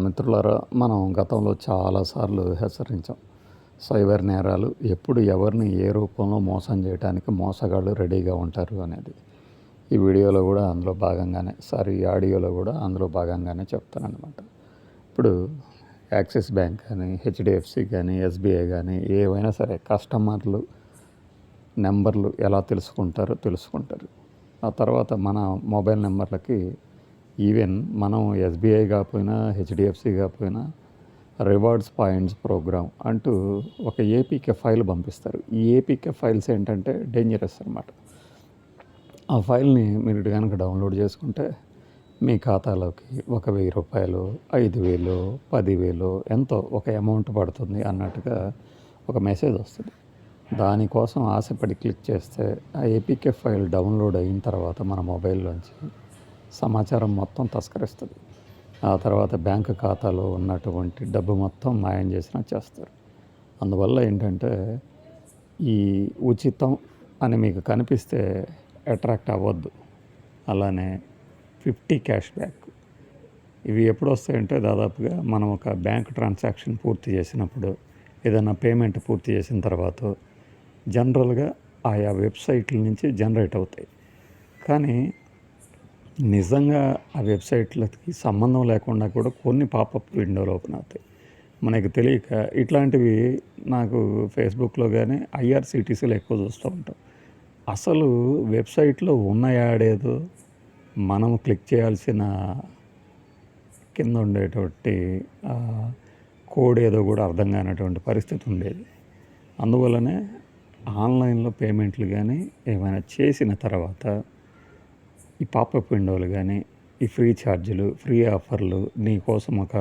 మిత్రులారా, మనం గతంలో చాలాసార్లు హెచ్చరించాం. సైబర్ నేరాలు ఎప్పుడు ఎవరిని ఏ రూపంలో మోసం చేయడానికి మోసగాళ్ళు రెడీగా ఉంటారు అనేది. ఈ వీడియోలో కూడా అందులో భాగంగానే ఈ ఆడియోలో కూడా అందులో భాగంగానే చెప్తానన్నమాట. ఇప్పుడు యాక్సిస్ బ్యాంక్ కానీ, హెచ్డిఎఫ్సి కానీ, ఎస్బీఐ కానీ ఏవైనా సరే కస్టమర్లు నెంబర్లు ఎలా తెలుసుకుంటారు. ఆ తర్వాత మన మొబైల్ నెంబర్లకి ఈవెన్ మనం ఎస్బీఐ కాకపోయినా, హెచ్డిఎఫ్సి కాకపోయినా రివార్డ్స్ పాయింట్స్ ప్రోగ్రామ్ అంటూ ఒక ఏపీకే ఫైల్ పంపిస్తారు. ఈ ఏపీకే ఫైల్స్ ఏంటంటే డేంజరస్ అనమాట. ఆ ఫైల్ని మీరు కనుక డౌన్లోడ్ చేసుకుంటే మీ ఖాతాలోకి ఒక రూ. 1000, 5000, 10,000 ఎంతో ఒక అమౌంట్ పడుతుంది అన్నట్టుగా ఒక మెసేజ్ వస్తుంది. దానికోసం ఆశపడి క్లిక్ చేస్తే ఆ ఏపీకే ఫైల్ డౌన్లోడ్ అయిన తర్వాత మన మొబైల్లోంచి సమాచారం మొత్తం తస్కరిస్తుంది. ఆ తర్వాత బ్యాంకు ఖాతాలో ఉన్నటువంటి డబ్బు మొత్తం మాయం చేస్తారు. అందువల్ల ఏంటంటే ఈ ఉచితం అని మీకు కనిపిస్తే అట్రాక్ట్ అవ్వద్దు. అలానే 50 క్యాష్ బ్యాక్ ఇవి ఎప్పుడు వస్తాయంటే దాదాపుగా మనం ఒక బ్యాంక్ ట్రాన్సాక్షన్ పూర్తి చేసినప్పుడు, ఏదైనా పేమెంట్ పూర్తి చేసిన తర్వాత జనరల్గా ఆయా వెబ్సైట్ల నుంచి జనరేట్ అవుతాయి. కానీ నిజంగా ఆ వెబ్సైట్లకి సంబంధం లేకుండా కూడా కొన్ని పాపప్ విండోలు ఓపెన్ అవుతాయి. మనకి తెలియక ఇట్లాంటివి నాకు ఫేస్బుక్లో కానీ ఐఆర్సిటీసీలో ఎక్కువ చూస్తూ ఉంటాం. అసలు వెబ్సైట్లో ఉన్న యాడ్ ఏదో మనం క్లిక్ చేయాల్సిన కింద ఉండేటువంటి కోడ్ ఏదో కూడా అర్థం కానటువంటి పరిస్థితి ఉండేది. అందువల్లనే ఆన్లైన్లో పేమెంట్లు కానీ ఏమైనా చేసిన తర్వాత ఈ పాపప్ విండోలు కానీ, ఈ ఫ్రీ ఛార్జీలు, ఫ్రీ ఆఫర్లు, నీకోసం ఒక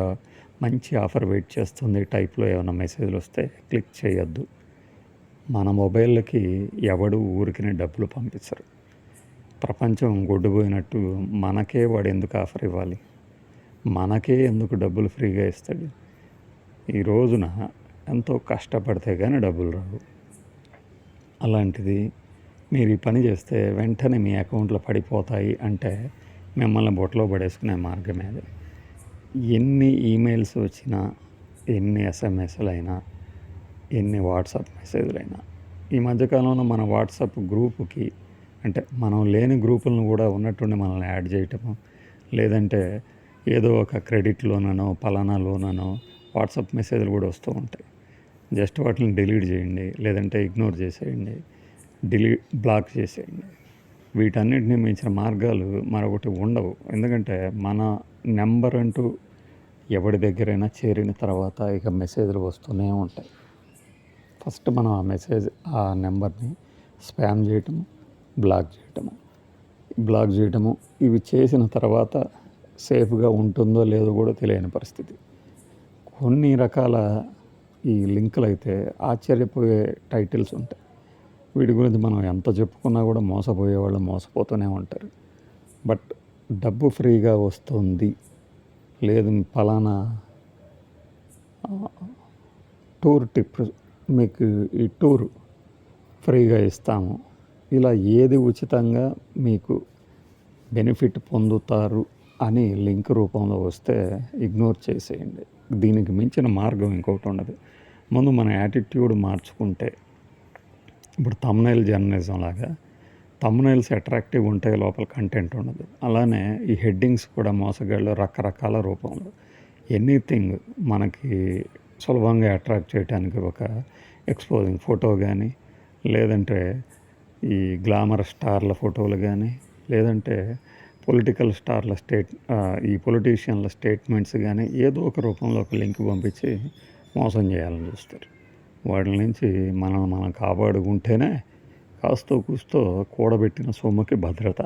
మంచి ఆఫర్ వెయిట్ చేస్తుంది టైప్లో ఏమైనా మెసేజ్లు వస్తే క్లిక్ చేయొద్దు. మన మొబైల్కి ఎవడు ఊరికినే డబ్బులు పంపించరు. ప్రపంచం గొడ్డుపోయినట్టు మనకే వాడు ఎందుకు ఆఫర్ ఇవ్వాలి? మనకే ఎందుకు డబ్బులు ఫ్రీగా ఇస్తాడు? ఈ రోజున ఎంతో కష్టపడితే కానీ డబ్బులు రావు. అలాంటిది మీరు ఈ పని చేస్తే వెంటనే మీ అకౌంట్లో పడిపోతాయి అంటే మిమ్మల్ని బొట్టలో పడేసుకునే మార్గం అది. ఎన్ని ఈమెయిల్స్ వచ్చినా, ఎన్ని ఎస్ఎంఎస్లు అయినా, ఎన్ని వాట్సాప్ మెసేజ్లు అయినా, ఈ మధ్యకాలంలో మన వాట్సాప్ గ్రూపుకి అంటే మనం లేని గ్రూపులను కూడా ఉన్నట్టుండి మనల్ని యాడ్ చేయటము, లేదంటే ఏదో ఒక క్రెడిట్ లోననో పలానా లోననో వాట్సాప్ మెసేజ్లు కూడా వస్తూ ఉంటాయి. జస్ట్ వాటిని డిలీట్ చేయండి, లేదంటే ఇగ్నోర్ చేసేయండి, బ్లాక్ చేసేయండి. వీటన్నిటిని మించిన మార్గాలు మరొకటి ఉండవు. ఎందుకంటే మన నెంబర్ అంటూ ఎవరి దగ్గరైనా చేరిన తర్వాత ఇక మెసేజ్లు వస్తూనే ఉంటాయి. ఫస్ట్ మనం ఆ నెంబర్ని స్పామ్ చేయటము, బ్లాక్ చేయటము ఇవి చేసిన తర్వాత సేఫ్గా ఉంటుందో లేదో కూడా తెలియని పరిస్థితి. కొన్ని రకాల ఈ లింకులు అయితే ఆశ్చర్యపోయే టైటిల్స్ ఉంటాయి. వీటి గురించి మనం ఎంత చెప్పుకున్నా కూడా మోసపోయేవాళ్ళు మోసపోతూనే ఉంటారు. బట్ డబ్బు ఫ్రీగా వస్తుంది, లేదు ఫలానా టూర్ టిప్ మీకు ఈ టూర్ ఫ్రీగా ఇస్తాము, ఇలా ఏది ఉచితంగా మీకు బెనిఫిట్ పొందుతారు అని లింక్ రూపంలో వస్తే ఇగ్నోర్ చేసేయండి. దీనికి మించిన మార్గం ఇంకొకటి ఉండదు. ముందు మన యాటిట్యూడ్ మార్చుకుంటే, ఇప్పుడు థంబ్నెయిల్ జర్నలిజం లాగా థంబ్నెయిల్స్ అట్రాక్టివ్ ఉంటే లోపల కంటెంట్ ఉండదు. అలానే ఈ హెడ్డింగ్స్ కూడా మోసగాళ్ళు రకరకాల రూపంలో ఎనీథింగ్ మనకి సులభంగా అట్రాక్ట్ చేయడానికి ఒక ఎక్స్పోజింగ్ ఫోటో కానీ, లేదంటే ఈ గ్లామర్ స్టార్ల ఫోటోలు కానీ, లేదంటే పొలిటికల్ స్టార్ల ఈ పొలిటీషియన్ల స్టేట్మెంట్స్ కానీ ఏదో ఒక రూపంలో ఒక లింక్ పంపించి మోసం చేయాలని చూస్తారు. వాటి నుంచి మనం కాపాడుకుంటేనే కాస్తో కూస్తో కూడబెట్టిన సొమ్ముకి భద్రత.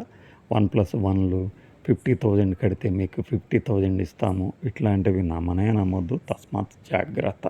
1+1 50,000 కడితే మీకు 50,000 ఇస్తాము, ఇట్లాంటివి నమ్మనే నమ్మొద్దు. తస్మాత్ జాగ్రత్త.